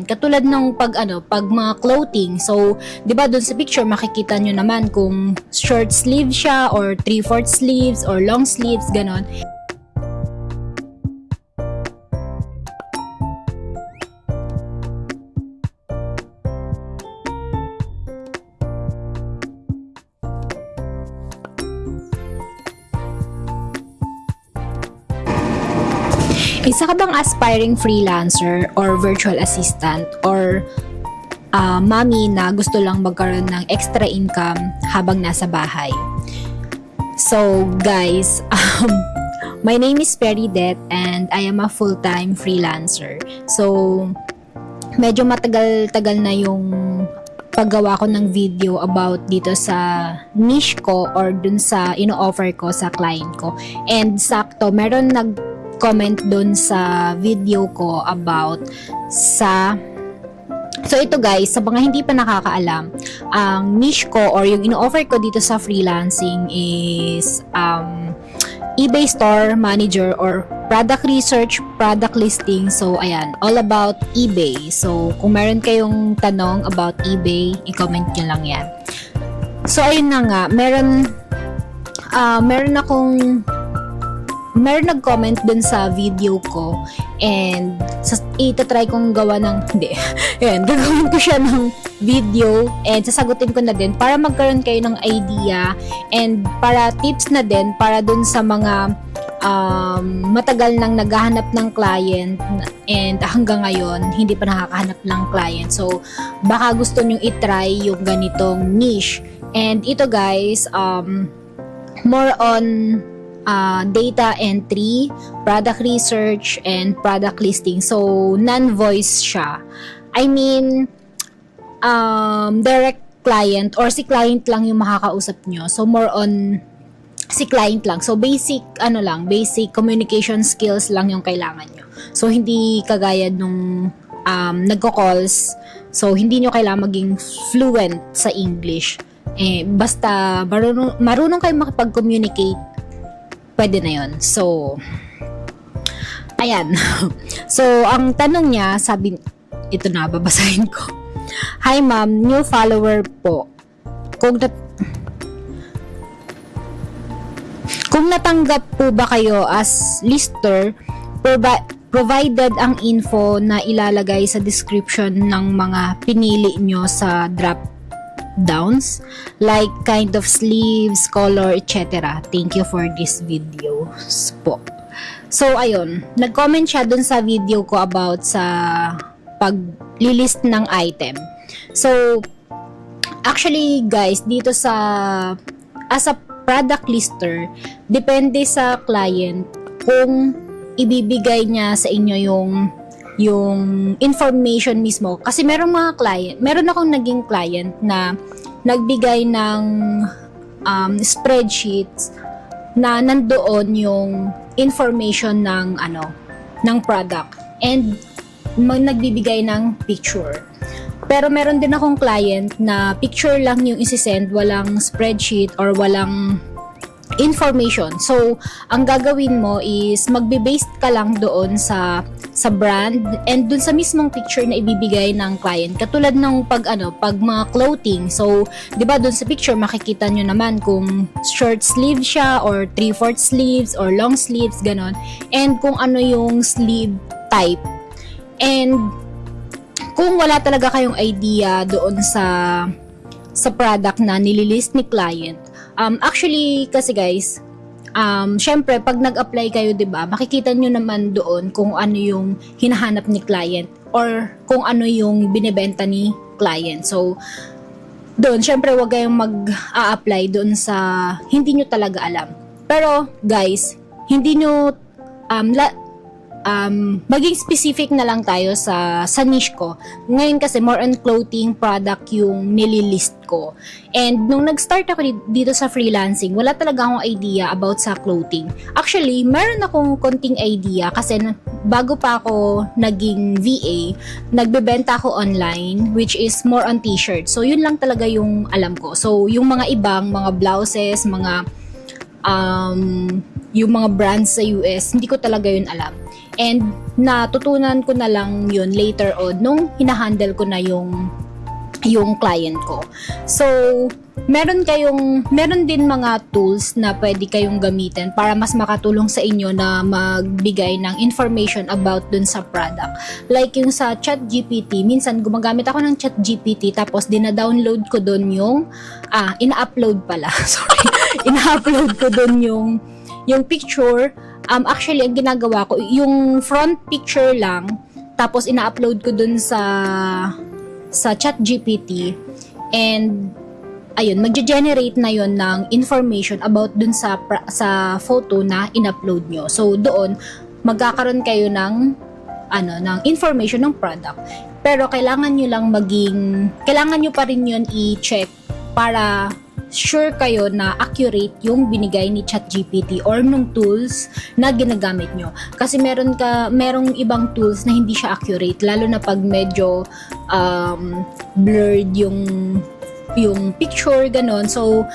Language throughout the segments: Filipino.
Katulad ng pag mga clothing. So, 'di ba doon sa picture makikita nyo naman kung short sleeve siya or 3/4 sleeves or long sleeves ganon. Isa ka bang aspiring freelancer or virtual assistant or mommy na gusto lang magkaroon ng extra income habang nasa bahay? So guys, my name is Peridet and I am a full-time freelancer. So medyo matagal-tagal na yung paggawa ko ng video about dito sa niche ko or dun sa ino-offer ko sa client ko. And sakto, meron comment doon sa video ko about sa so ito guys, sa mga hindi pa nakakaalam, ang niche ko or yung ino-offer ko dito sa freelancing is eBay store manager or product research, product listing. So ayan, all about eBay. So kung meron kayong tanong about eBay, i-comment nyo lang yan. So ayun na nga, meron nag-comment dun sa video ko and itatry kong gawa ng gagawin ko siya ng video and sasagutin ko na din para magkaroon kayo ng idea and para tips na din para dun sa mga matagal nang naghahanap ng client and hanggang ngayon hindi pa nakakahanap ng client. So baka gusto nyong itry yung ganitong niche. And ito guys, more on data entry, product research, and product listing. So, non-voice siya. I mean, direct client or si client lang yung makakausap nyo. So, more on si client lang. So, basic communication skills lang yung kailangan nyo. So, hindi kagaya nung nagko-calls. So, hindi nyo kailangan maging fluent sa English. Basta marunong kayo makipag-communicate, pwede na yun. So, ayan. So, ang tanong niya, ito na, babasahin ko. Hi ma'am, new follower po. Kung natanggap po ba kayo as lister, provided ang info na ilalagay sa description ng mga pinili nyo sa drop downs like kind of sleeves, color, etc. Thank you for this videos po. So ayun, nag-comment siya dun sa video ko about sa pag-list ng item. So actually guys, dito sa as a product lister, depende sa client kung ibibigay niya sa inyo yung information mismo. Kasi meron akong naging client na nagbigay ng spreadsheets na nandoon yung information ng product and nagbibigay ng picture. Pero meron din akong client na picture lang yung isi-send, walang spreadsheet or walang information. So, ang gagawin mo is magbe-based ka lang doon sa brand and doon sa mismong picture na ibibigay ng client. Katulad ng pag mga clothing. So, 'di ba doon sa picture makikita nyo naman kung short sleeve siya or 3/4 sleeves or long sleeves ganon. And kung ano yung sleeve type. And kung wala talaga kayong idea doon sa product na nililist ni client, actually kasi guys, syempre pag nag-apply kayo, 'di ba? Makikita nyo naman doon kung ano yung hinahanap ni client or kung ano yung binebenta ni client. So doon syempre wag kayong mag-a-apply doon sa hindi nyo talaga alam. Pero guys, hindi nyo maging specific na lang tayo sa niche ko. Ngayon kasi more on clothing product yung nililist ko. And nung nag-start ako dito sa freelancing, wala talaga akong idea about sa clothing. Actually, meron akong konting idea kasi bago pa ako naging VA, nagbebenta ako online which is more on t-shirt. So yun lang talaga yung alam ko. So yung mga ibang mga blouses, yung mga brands sa US, hindi ko talaga yun alam. And natutunan ko na lang yun later on nung hinahandle ko na yung client ko. So, meron din mga tools na pwede kayong gamitin para mas makatulong sa inyo na magbigay ng information about dun sa product. Like yung sa ChatGPT, minsan gumagamit ako ng ChatGPT tapos dina-download ko dun yung ina-upload pala. Sorry. Ina-upload ko dun yung picture. Actually, ang ginagawa ko, yung front picture lang, tapos ina-upload ko dun sa ChatGPT, and ayun, magge-generate na yon ng information about dun sa photo na in-upload nyo. So doon magkakaroon kayo ng information ng product. Pero kailangan nyo pa rin yon i-check para sure kayo na accurate yung binigay ni ChatGPT or nung tools na ginagamit nyo. Kasi merong ibang tools na hindi siya accurate, lalo na pag medyo blurred yung picture, ganon. So,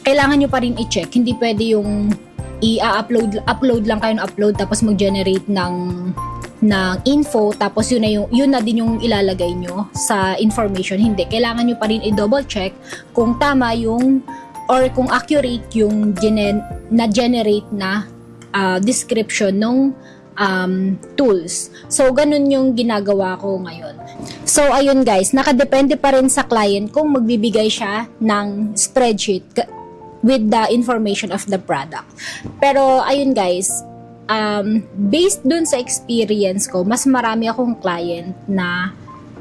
kailangan nyo pa rin i-check. Hindi pwede yung upload lang kayo ng upload tapos mag-generate ng info tapos yun na din yung ilalagay nyo sa information. Hindi, kailangan nyo pa rin i-double check kung tama or kung accurate yung na-generate na description ng tools. So, ganun yung ginagawa ko ngayon. So, ayun guys, nakadepende pa rin sa client kung magbibigay siya ng spreadsheet with the information of the product. Pero, ayun guys, based dun sa experience ko, mas marami akong client na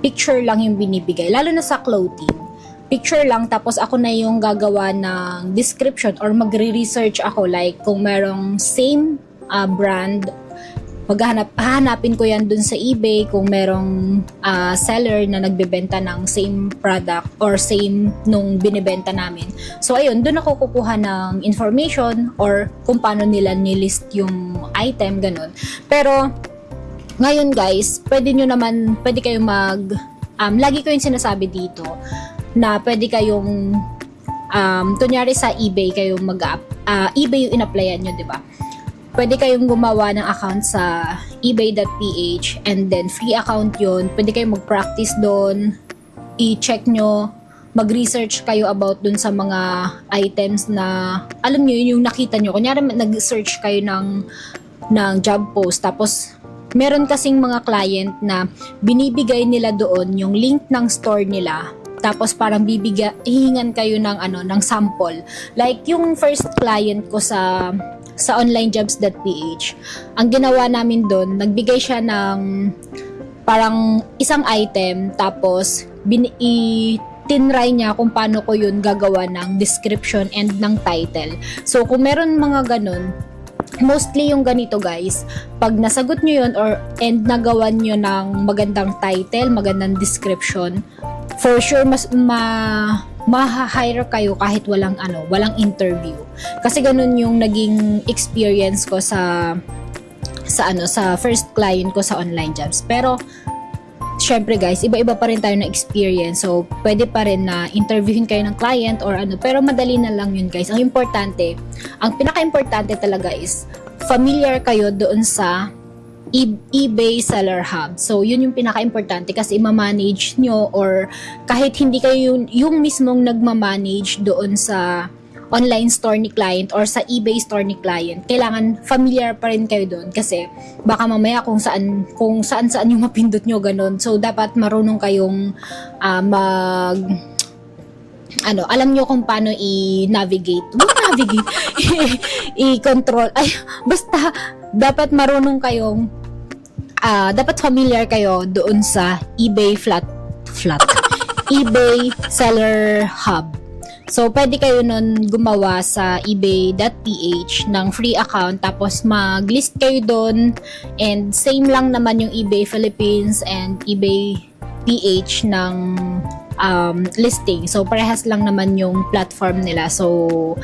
picture lang yung binibigay, lalo na sa clothing. Picture lang, tapos ako na yung gagawa ng description or magre-research ako, like kung merong same brand, hahanapin ko yan dun sa eBay kung merong seller na nagbebenta ng same product or same nung binibenta namin. So ayun, dun ako kukuha ng information or kung paano nila nilist yung item, ganun. Pero ngayon guys, pwede kayong lagi ko yung sinasabi dito na pwede kayong kunyari sa eBay kayong eBay yung in-applyan nyo, di ba? Pwede kayong gumawa ng account sa ebay.ph and then free account yun. Pwede kayong mag-practice doon, i-check nyo, mag-research kayo about dun sa mga items na, alam nyo yun yung nakita nyo. Kunyari nag-search kayo ng job post, tapos meron kasing mga client na binibigay nila doon yung link ng store nila. Tapos parang hihingan kayo ng sample. Like yung first client ko sa onlinejobs.ph, ang ginawa namin doon, nagbigay siya ng parang isang item, tapos tinry niya kung paano ko yun gagawa ng description and ng title. So kung meron mga ganun, mostly yung ganito guys, pag nasagot nyo yun and nagawa nyo ng magandang title, magandang description, for sure ma-hire kayo kahit walang interview. Kasi ganun yung naging experience ko sa first client ko sa online jobs. Pero syempre guys, iba-iba pa rin tayo na experience. So, pwede pa rin na interviewin kayo ng client or pero madali na lang yun guys. Ang pinaka-importante talaga is familiar kayo doon sa eBay Seller Hub. So, yun yung pinaka-importante kasi ma-manage nyo or kahit hindi kayo yung mismong nagma-manage doon sa online store ni client or sa eBay store ni client, kailangan familiar pa rin kayo doon kasi baka mamaya kung saan yung mapindot nyo, ganun. So, dapat marunong kayong alam nyo kung paano i-navigate. I-control. Basta, dapat marunong kayong, dapat familiar kayo doon sa eBay eBay Seller Hub. So, pwede kayo nun gumawa sa ebay.ph ng free account, tapos mag-list kayo doon, and same lang naman yung eBay Philippines and eBay PH ng listing. So, parehas lang naman yung platform nila. So,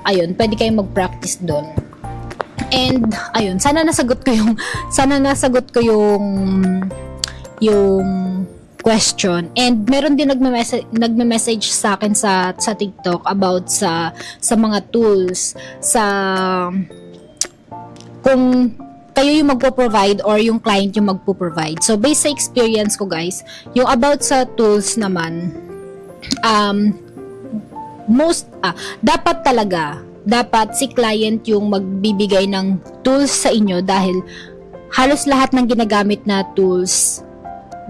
ayun, pwede kayong mag-practice doon. And, ayun, sana nasagot ko yung question. And meron din nagme-message sa akin sa TikTok about sa mga tools, kung kayo yung magpo-provide or yung client yung magpo-provide. So, based sa experience ko guys, yung about sa tools naman, dapat si client yung magbibigay ng tools sa inyo dahil halos lahat ng ginagamit na tools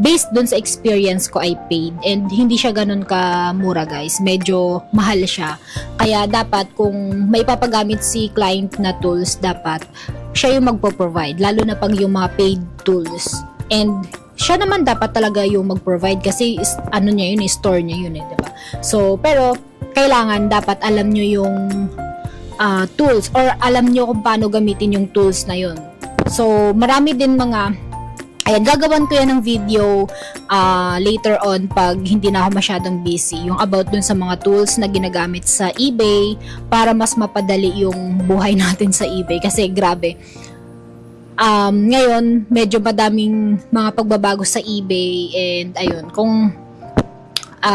based dun sa experience ko ay paid and hindi siya ganun ka-mura guys. Medyo mahal siya. Kaya dapat kung may papagamit si client na tools, dapat siya yung magpo-provide. Lalo na pag yung mga paid tools. And siya naman dapat talaga yung mag-provide kasi ano niya yun, store niya yun diba? So, pero kailangan dapat alam nyo yung tools or alam nyo kung paano gamitin yung tools na yun. So, marami din ayan, gagawan ko yan ng video later on pag hindi na ako masyadong busy. Yung about dun sa mga tools na ginagamit sa eBay para mas mapadali yung buhay natin sa eBay. Kasi grabe, ngayon medyo madaming mga pagbabago sa eBay and ayun, kung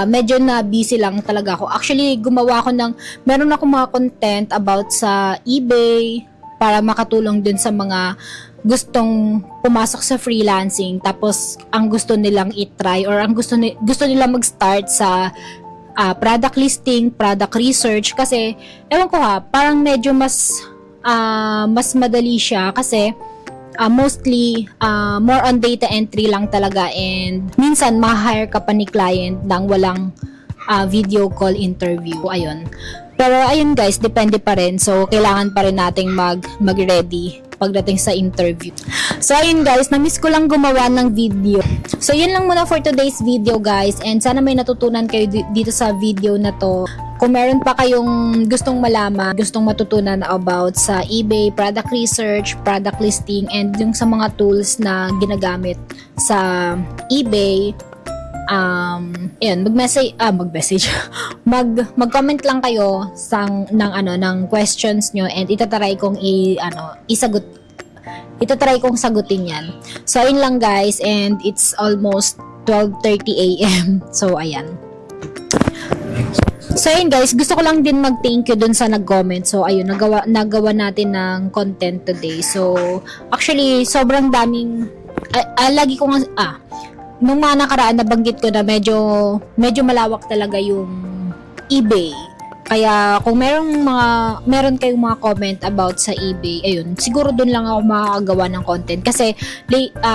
medyo na busy lang talaga ako. Actually, meron ako mga content about sa eBay para makatulong din sa mga gustong pumasok sa freelancing tapos ang gusto nilang i-try or ang gusto nilang mag-start sa product listing, product research kasi ewan ko parang medyo mas madali siya kasi mostly more on data entry lang talaga and minsan ma-hire ka pa ni client nang walang video call interview. Ayun. Pero ayun guys, depende pa rin. So kailangan pa rin nating mag-ready pagdating sa interview. So ayun guys, na-miss ko lang gumawa ng video. So yun lang muna for today's video guys and sana may natutunan kayo dito sa video na to. Kung meron pa kayong gustong malaman, gustong matutunan about sa eBay, product research, product listing, and yung sa mga tools na ginagamit sa eBay, ayun, mag-comment lang kayo ng questions nyo and itatry kong sagutin yan. So ayun lang guys and it's almost 12:30 AM. So ayan. So ayun guys, gusto ko lang din mag-thank you dun sa nag-comment. So ayun, nagawa natin ng content today. So actually, sobrang daming lagi ko nung mga nakaraan nabanggit ko na medyo malawak talaga yung eBay. Kaya kung meron kayong mga comment about sa eBay, ayun, siguro doon lang ako makakagawa ng content kasi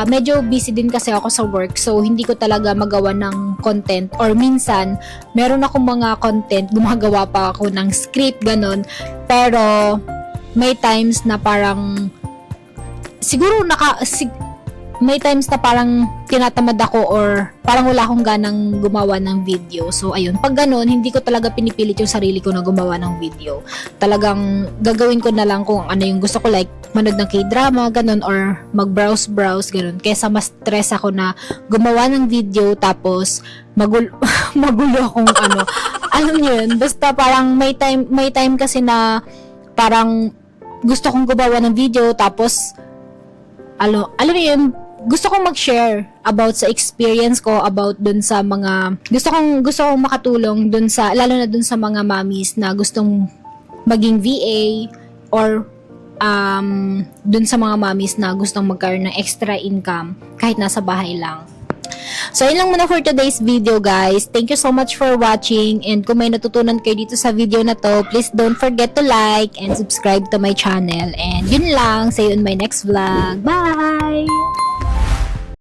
medyo busy din kasi ako sa work, so hindi ko talaga magawa ng content or minsan meron akong mga content, gumagawa pa ako ng script ganon, pero may times na parang may times na parang tinatamad ako or parang wala akong ganang gumawa ng video. So, ayun. Pag ganun, hindi ko talaga pinipilit yung sarili ko na gumawa ng video. Talagang gagawin ko na lang kung ano yung gusto ko, like manood ng K-drama, ganun, or mag-browse, ganun. Kesa mas stress ako na gumawa ng video tapos magulo akong alam niyo yun. Basta parang may time kasi na parang gusto kong gumawa ng video tapos alam mo yun, gusto kong mag-share about sa experience ko about dun sa mga gusto kong makatulong dun sa lalo na dun sa mga mommies na gustong maging VA or dun sa mga mommies na gustong magkaroon ng extra income kahit nasa bahay lang. So, yun lang muna for today's video, guys. Thank you so much for watching. And kung may natutunan kayo dito sa video na to, please don't forget to like and subscribe to my channel. And yun lang. See you in my next vlog. Bye!